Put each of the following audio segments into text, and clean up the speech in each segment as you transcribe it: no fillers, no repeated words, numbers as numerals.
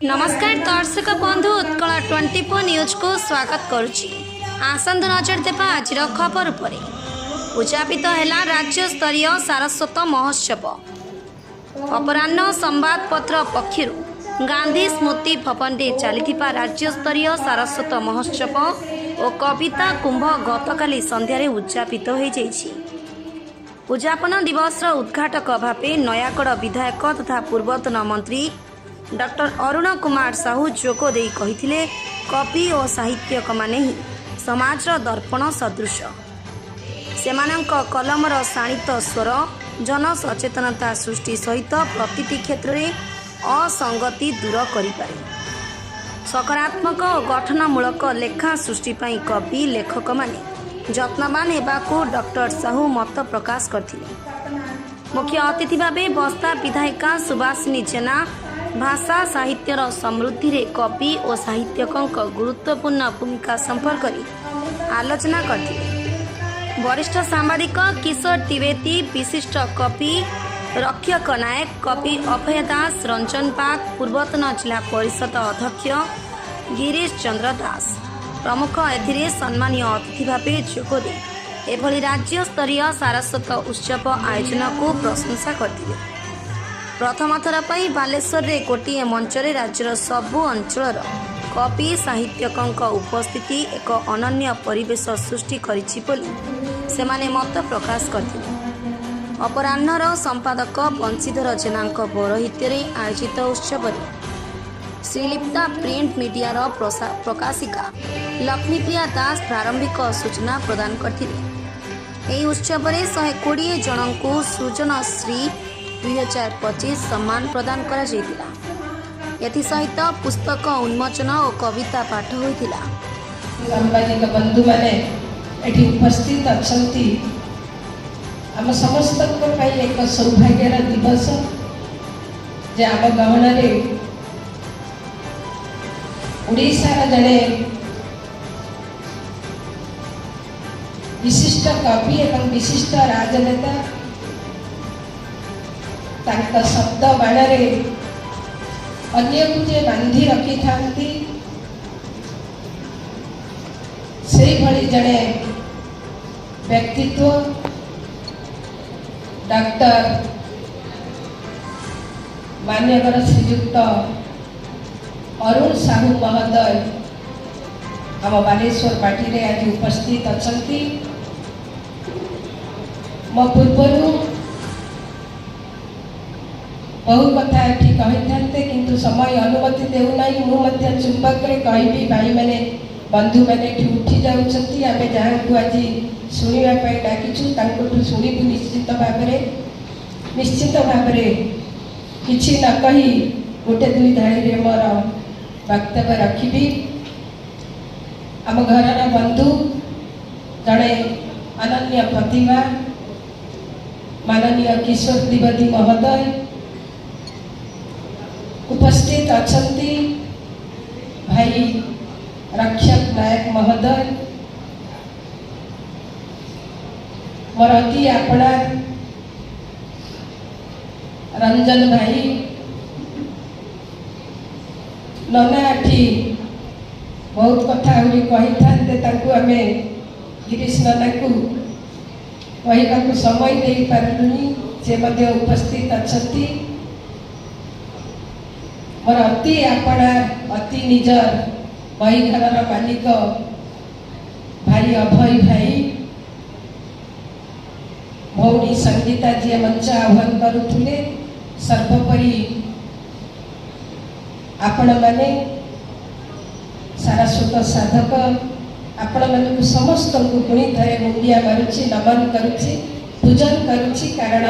नमस्कार दर्शक बंधु उत्कल 24 न्यूज को स्वागत करुच्ची। आसंद नजर देवा आज खबर पर उद्यापित है राज्य स्तरीय सारस्वत महोत्सव। अपराह्न संवादपत्र पक्षर गांधी स्मृति भवन में चली राज्य स्तरीय सारस्वत महोत्सव और कविता कुंभ गतकाली संध्यारे उद्यापित हो जाइछि। उद्यापन दिवस उद्घाटक भावे नयागढ़ विधायक तथा पूर्वतन मंत्री डॉक्टर अरुण कुमार साहू जोगदे कही कवि और साहित्यक माने ही समाज दर्पण सदृश। सेमानंक कलमर शाणित स्वर जनसचेतनता सृष्टि सहित प्रतिटी क्षेत्र में असंगति दूर करिपारे। सकारात्मक और गठनमूलक लेखा सृष्टि पाई कवि लेखक माने जत्नवान हेबाकू डॉक्टर साहू मत प्रकाश करथिले। मुख्य अतिथि भावे बस्ता विधायिका सुभाषिनी जेना भाषा साहित्यर समृद्धि रे कवि और साहित्यकों गुरुत्वपूर्ण भूमिका संपर्क आलोचना करथिले। वरिष्ठ सांबादिक किशोर द्विवेदी, विशिष्ट कवि रक्षक नायक, कवि अभय दास, रंजन बाग, पूर्वतन जिला परिषद अध्यक्ष गिरीश चंद्र दास प्रमुख एथिरे सम्मानीय अतिथि भावे जोगदे एभली राज्य स्तरीय सारस्वत उत्सव आयोजन को प्रशंसा करथिले। प्रथम थर पर बालेश्वर रे गोटे मंचरे राज्यर सबु अंचल कवि साहित्यकों उपस्थिति एक अनन्य परिवेश सृष्टि करिछि बोली सेमाने मत प्रकाश करथिले। अपराह्नर संपादक बंशीधर जेनांक पौरोहित्य आयोजित उत्सव श्रीलिप्ता प्रिंट मीडियार प्रकाशिका लक्ष्मीप्रिया दास प्रारंभिक सूचना प्रदान करथिले। एही उत्सव में 120 जन को सृजनश्री 2025 सम्मान प्रदान करा जायतिला। एथि सहित पुस्तक उन्मोचन और कविता पाठ होइतिला। सांबादिक बंधु माने एठी उपस्थित अछंती आम समस्त एक सौभाग्यर दिवस जे आम गहन रे उड़ीसार जड़े विशिष्ट कवि एवं विशिष्ट राजनेता तांका शब्द बाणरे अन्य को जे बांधी रखी थांती से भली जड़े व्यक्तित्व डॉक्टर मान्यवर श्रीयुक्त अरुण साहू महोदय आम बालेश्वर पार्टी रे आज उपस्थित अछंती। मो पूर्वरु बहु कथा एठी कहिथान्ते किंतु समय अनुमति देउनाई। मु मध्य चुंबक रे कहबी भाई माने बंधु माने एठी उठी जाउछंती। आमे जाहांकु आज सुनिबा पई डाकिछु तांकोठु सुनिबु निश्चित भाबरे किछि न कही गोटे दुई धाड़ी रे मोर वक्तव्य रखिबी। आम घरर बंधु जड़े अनन्य प्रतिभा माननीय किशोर द्विवेदी महोदय उपस्थित अछंती। भाई रक्षक नायक महोदय मोर अति आपणा रंजन भाई नना एठी बहुत कथा कही था आमे गिरीश नना को कहवाक समय दे पारुनी से मध्य उपस्थित अछंती। मोर अति आपणा अति निजर बही घर मालिक भाई अभय भाई भौणी संगीता जी मंच आह्वान करुले। सर्वोपरि आपण माने सारस्वत साधक आपण मानक समस्त को पुणी थरे मुंडिया मारुछि नमन करुछि पूजन करुछि। कारण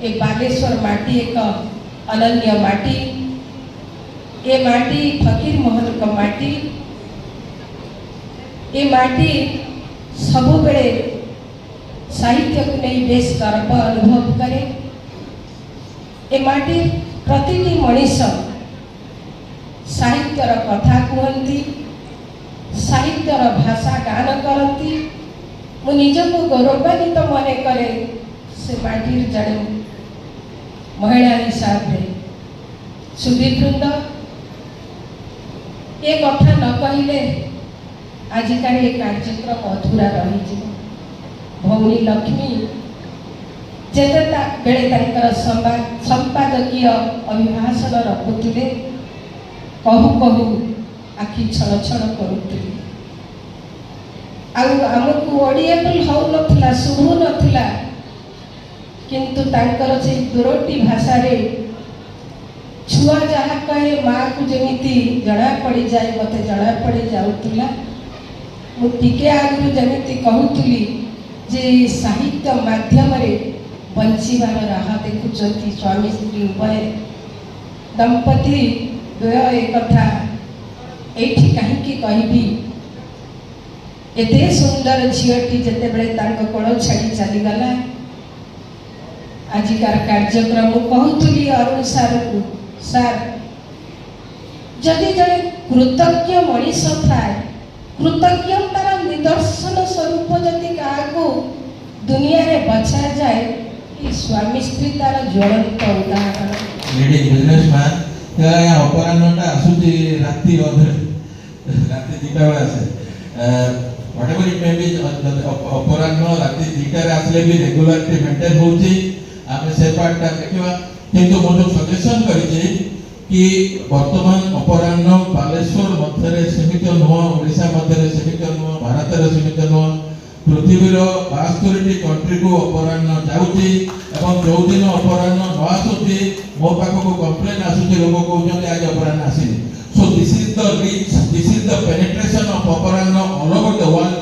ए बालेश्वर माटी एक अनन्य माटी। ए माटी फकीर मोहन का माटी। ए माटी सब बेले साहित्य को नहीं बेस गर्व अनुभव करे। ए माटी प्रतिटी मनीष साहित्यर कथा कहती साहित्यर भाषा गान करती। मु निजको गौरवान्वित मन करे से माटी जड़े महिला हिसाब से सुधीवृंद ଏ କଥା ନ କହିଲେ ଆଜିକାର ଏ କାର୍ଯ୍ୟକ୍ରମ ଅଧୁରା ରହିଯିବ। ଭଉଣୀ ଲକ୍ଷ୍ମୀ ଯେତେବେଳେ ତାଙ୍କର ସମ୍ପାଦକୀୟ ଅଭିଭାଷଣ ରଖୁଥିଲେ କହୁ କହୁ ଆଖି ଛଳ ଛଳ କରୁଥିଲେ। ଆଉ ଆମକୁ ଅଡିଏବଲ୍ ହଉନଥିଲା, ଶୁଭୁନଥିଲା, କିନ୍ତୁ ତାଙ୍କର ସେଇ ଦୋରଟି ଭାଷାରେ ଛୁଆ ଯାହା କହେ ମାଆକୁ ଯେମିତି ଜଣା ପଡ଼ିଯାଏ ମୋତେ ଜଣା ପଡ଼ି ଯାଉଥିଲା। ମୁଁ ଟିକେ ଆଗରୁ ଯେମିତି କହୁଥିଲି ଯେ ସାହିତ୍ୟ ମାଧ୍ୟମରେ ବଞ୍ଚିବାର ରାହ ଦେଖୁଛନ୍ତି ସ୍ୱାମୀ ସ୍ତ୍ରୀ ଉଭୟ ଦମ୍ପତି ଦ୍ୱୟ। ଏକଥା ଏଇଠି କାହିଁକି କହିବି, ଏତେ ସୁନ୍ଦର ଝିଅଟି ଯେତେବେଳେ ତାଙ୍କ କୋଳ ଛାଡ଼ି ଚାଲିଗଲା, ଆଜିକାର କାର୍ଯ୍ୟକ୍ରମ କହୁଥିଲି ଅରୁଣ ସାର୍କୁ, ସାର୍ ଯଦି ଜଣେ କୃତଜ୍ଞ ମଣିଷ ଥାଏ, କୃତଜ୍ଞତାର ନିଦର୍ଶନ ସ୍ୱରୂପ ଯଦି କାହାକୁ ଦୁନିଆରେ ବଛାଯାଏ, ଏ ସ୍ୱାମୀ ସ୍ତ୍ରୀ ତାର ଜ୍ୱଳନ୍ତ ଉଦାହରଣ। ଲେଡି ବିଜନେସମ୍ୟାନ୍ ଅପରାହ୍ନଟା ଆସୁଛି ରାତି ଅଧରେ, ରାତି 2ଟା ବେଳେ ଆସେ। whatever it may be, ଅପରାହ୍ନ ରାତି 2ଟାରେ ଆସିଲେ ବି ରେଗୁଲାରିଟି ମେଣ୍ଟେନ୍ ହେଉଛି। ଆମେ ସେ ପାର୍ଟଟା ଦେଖିବା, କିନ୍ତୁ ମୁଁ ଯେଉଁ ସଜେସନ୍ କରିଛି କି ବର୍ତ୍ତମାନ ଅପରାହ୍ନ ବାଲେଶ୍ୱର ମଧ୍ୟରେ ସୀମିତ ନୁହଁ, ଓଡ଼ିଶା ମଧ୍ୟରେ ସୀମିତ ନୁହଁ, ଭାରତରେ ସୀମିତ ନୁହଁ, ପୃଥିବୀର 72ଟି କଣ୍ଟ୍ରିକୁ ଅପରାହ୍ନ ଯାଉଛି। ଏବଂ ଯେଉଁଦିନ ଅପରାହ୍ନ ନ ଆସୁଛି ମୋ ପାଖକୁ କମ୍ପ୍ଲେନ୍ ଆସୁଛି, ଲୋକ କହୁଛନ୍ତି ଆଜି ଅପରାହ୍ନ ଆସିନି। So this is the reach, this is the penetration of ଅପରାହ୍ନ all over the world।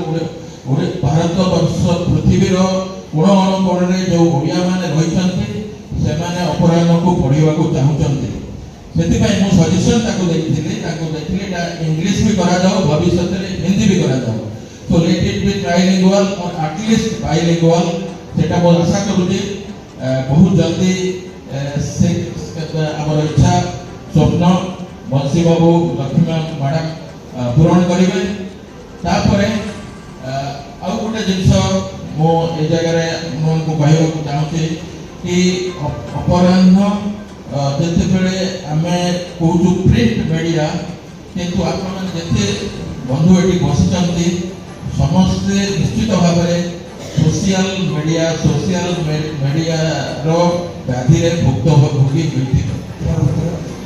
Bharat ବର୍ଷ ପୃଥିବୀର କୋଣ ଅନୁକୋଣରେ ଯେଉଁ ଓଡ଼ିଆମାନେ ରହିଛନ୍ତି ସେମାନେ ଅପରାହ୍ନକୁ ପଢ଼ିବାକୁ ଚାହୁଁଛନ୍ତି। ସେଥିପାଇଁ ମୁଁ ସଜେସନ୍ ତାକୁ ଦେଇଥିଲି ଏଇଟା ଇଂଲିଶ ବି କରାଯାଉ, ଭବିଷ୍ୟତରେ ହିନ୍ଦୀ ବି କରାଯାଉ। So let it be trilingual or at least bilingual। ସେଟା ମୁଁ ଆଶା କରୁଛି ବହୁତ ଜଲ୍ଦି ଆମର ଇଚ୍ଛା ସ୍ୱପ୍ନ ବଂଶୀ ବାବୁ ଲକ୍ଷ୍ମୀ ମ୍ୟାଡ଼ାମ ପୂରଣ କରିବେ। ତାପରେ ଆଉ ଗୋଟେ ଜିନିଷ ମୁଁ ଏ ଜାଗାରେ ଆପଣଙ୍କୁ କହିବାକୁ ଚାହୁଁଛି କି ଅପରାହ୍ନ ଯେତେବେଳେ ଆମେ କହୁଛୁ ପ୍ରିଣ୍ଟ ମିଡ଼ିଆ, କିନ୍ତୁ ଆପଣମାନେ ଯେତେ ବନ୍ଧୁ ଏଠି ବସିଛନ୍ତି ସମସ୍ତେ ନିଶ୍ଚିତ ଭାବରେ ସୋସିଆଲ ମିଡ଼ିଆର ବ୍ୟାଧିରେ ଭୁକ୍ତଭୋଗୀ ହୋଇଥିବେ।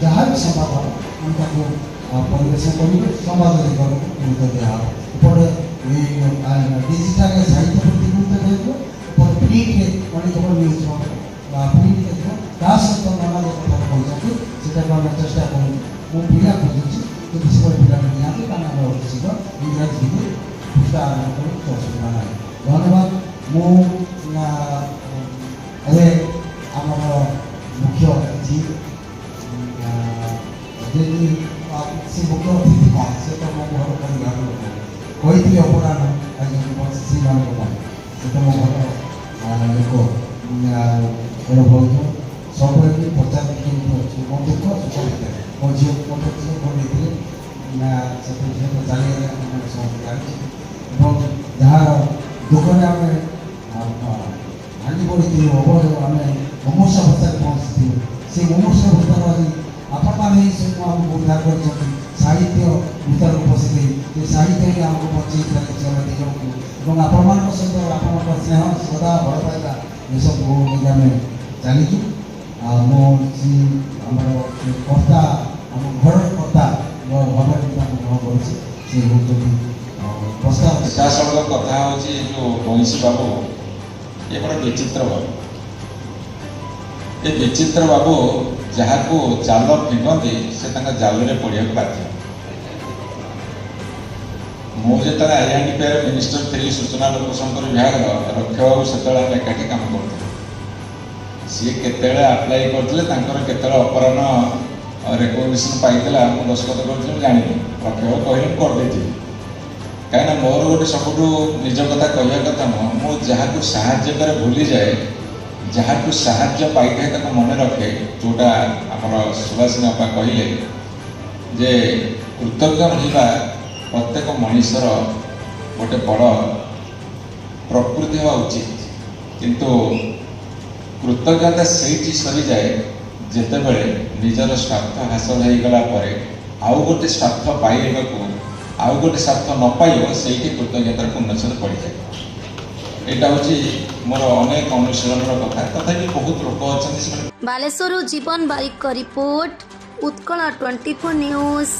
ଯାହା ବି ସମ୍ବାଦ ଆମେ ତାକୁ ପରିବେଷଣ କରିବୁ, ସମ୍ବାଦ ଦିଗକୁ ଗୁରୁତ୍ୱ ଦିଆହେବ। ଏପଟେ ଡିଜିଟାଲରେ ସାହିତ୍ୟ ପ୍ରତି ଗୁରୁତ୍ୱ ଦିଆଯିବ, ଏପଟେ ପ୍ରିଣ୍ଟରେ ଅନେକ ନ୍ୟୁଜ୍ ପ୍ରିଣ୍ଟ ଦେଖିବ। ତା ସହିତ ନାନା ଯେଉଁ କଥା କହିଛନ୍ତି ସେଟାକୁ ଆମେ ଚେଷ୍ଟା କରୁଛୁ। ମୁଁ ପିଲା ଖୋଜୁଛି, କିନ୍ତୁ ସେପଟେ ପିଲାମାନେ ନିହାତି କାରଣ ଆମର ଶୀଘ୍ର ଇଂରାଜୀ ହିନ୍ଦୀ ପୁସ୍ତକ ଆରମ୍ଭ କରି କିଛି ଅସୁବିଧା ନାହିଁ। ଧନ୍ୟବାଦ। ମୁଁ ଏବେ ଆମର ମୁଖ୍ୟ ଅତିଥି ଯଦି ସେ ମୁଖ୍ୟ ଅତିଥି କ'ଣ ସେ ତ ମୋ ଘର ପରିବାର ଲୋକ କହିଥିଲି ଅପରାହ୍ନ ଆଜି ଶ୍ରୀମାନଙ୍କ ପାଇଁ, ସେ ତ ମୋ ଘର ଲୋକ ବଡ଼ ବହୁତ ସବୁବେଳେ ବି ପଚାରି କେମିତି ଅଛି, ମୋ ଦୁଃଖ ସୁଖ ଭିତରେ ମୋ ଝିଅ ମୋତେ ଝିଅ ବନେଇଥିଲେ ସେଥିରେ ଝିଅ ତ ଚାଲିଗଲେ ଆମେ ସମସ୍ତେ ଜାଣିଛୁ। ଏବଂ ଯାହାର ଦୁଃଖରେ ଆମେ ଭାଙ୍ଗି ପଡ଼ିଥିଲୁ, ଆମେ ମୁମୂର୍ଷ ଅବସ୍ଥାରେ ପହଞ୍ଚିଥିଲୁ, ସେ ମୁମୂର୍ଷ ଅବସ୍ଥାରୁ ଆଜି ଆପଣମାନେ ହିଁ ସବୁ ଆମକୁ ଉଦ୍ଧାର କରିଛନ୍ତି। ସାହିତ୍ୟ ଭିତରକୁ ପଶିଲେ ସେ ସାହିତ୍ୟ ହିଁ ଆମକୁ ବଞ୍ଚେଇ ଚାଲିଛି ଆମେ ଦି ଜଣକୁ। ଏବଂ ଆପଣମାନଙ୍କ ସହିତ ଆପଣଙ୍କ ସ୍ନେହ ଶ୍ରଦ୍ଧା ଭଲ ପାଇବା ଏସବୁ ନେଇକି ଆମେ ଚାଲିଛୁ। ମୁଁ ଆମର କର୍ତ୍ତା, ଆମ ଘରର କର୍ତ୍ତା ଭାବରେ ତାଙ୍କୁ ଗ୍ରହଣ କରୁଛି। ସେ ହେଉଛନ୍ତି ପ୍ରସ୍ତାବ। ସିଧାସଳଖ କଥା ହେଉଛି ଯେଉଁ ବଂଶୀ ବାବୁ, ଏ ବଡ଼ ବିଚିତ୍ର ବାବୁ। ଏ ବିଚିତ୍ର ବାବୁ ଯାହାକୁ ଜାଲ ଫିଙ୍ଗନ୍ତି ସେ ତାଙ୍କ ଜାଲରେ ପଡ଼ିବାକୁ ବାଧ୍ୟ। ମୁଁ ଯେତେବେଳେ ଆଇଆଣ୍ଡିପିଆର ମିନିଷ୍ଟର ଥିଲି ସୂଚନା ଲୋକ ସମ୍ପର୍କ ବିଭାଗର, ରକ୍ଷ ବାବୁ ସେତେବେଳେ ଆମେ ଏକାଠି କାମ କରୁଥିଲୁ। ସିଏ କେତେବେଳେ ଆପ୍ଲାଏ କରିଥିଲେ, ତାଙ୍କର କେତେବେଳେ ଅପରାହ୍ନ ରେକଗ୍ନିସନ୍ ପାଇଥିଲା, ମୁଁ ଦସ୍ତଖତ କରିଥିଲି ମୁଁ ଜାଣିନି। ରକ୍ଷ ବାବୁ କହିଲେ ମୁଁ କରିଦେଇଥିଲି। କାହିଁକିନା ମୋର ଗୋଟେ ସବୁଠୁ ନିଜ କଥା କହିବା କଥା ନୁହଁ, ମୁଁ ଯାହାକୁ ସାହାଯ୍ୟ କରେ ଭୁଲିଯାଏ, ଯାହାକୁ ସାହାଯ୍ୟ ପାଇଥାଏ ତାକୁ ମନେ ରଖେ। ଯେଉଁଟା ଆମର ସୁଭାଷିନୀ ଅପା କହିଲେ ଯେ କୃତଜ୍ଞ ରହିବା ପ୍ରତ୍ୟେକ ମଣିଷର ଗୋଟେ ବଡ଼ ପ୍ରକୃତି ହେବା ଉଚିତ। କିନ୍ତୁ କୃତଜ୍ଞତା ସେଇଠି ସରିଯାଏ ଯେତେବେଳେ ନିଜର ସ୍ୱାର୍ଥ ହାସଲ ହୋଇଗଲା ପରେ ଆଉ ଗୋଟେ ସ୍ୱାର୍ଥ ପାଇବାକୁ ଆଉ ଗୋଟେ ସ୍ୱାର୍ଥ ନ ପାଇବ ସେଇଠି କୃତଜ୍ଞତାର ପୂର୍ଣ୍ଣଚ୍ଛେଦ ପଡ଼ିଯାଏ। ଏଇଟା ହେଉଛି ମୋର ଅନେକ ଅନୁଶୀଳନର କଥା। ତଥାପି ବହୁତ ଲୋକ ଅଛନ୍ତି ସେମାନେ ବାଲେଶ୍ୱରରୁ ଜୀବନ ବାରିକଙ୍କ ରିପୋର୍ଟ, ଉତ୍କଳ 24 ନ୍ୟୁଜ୍।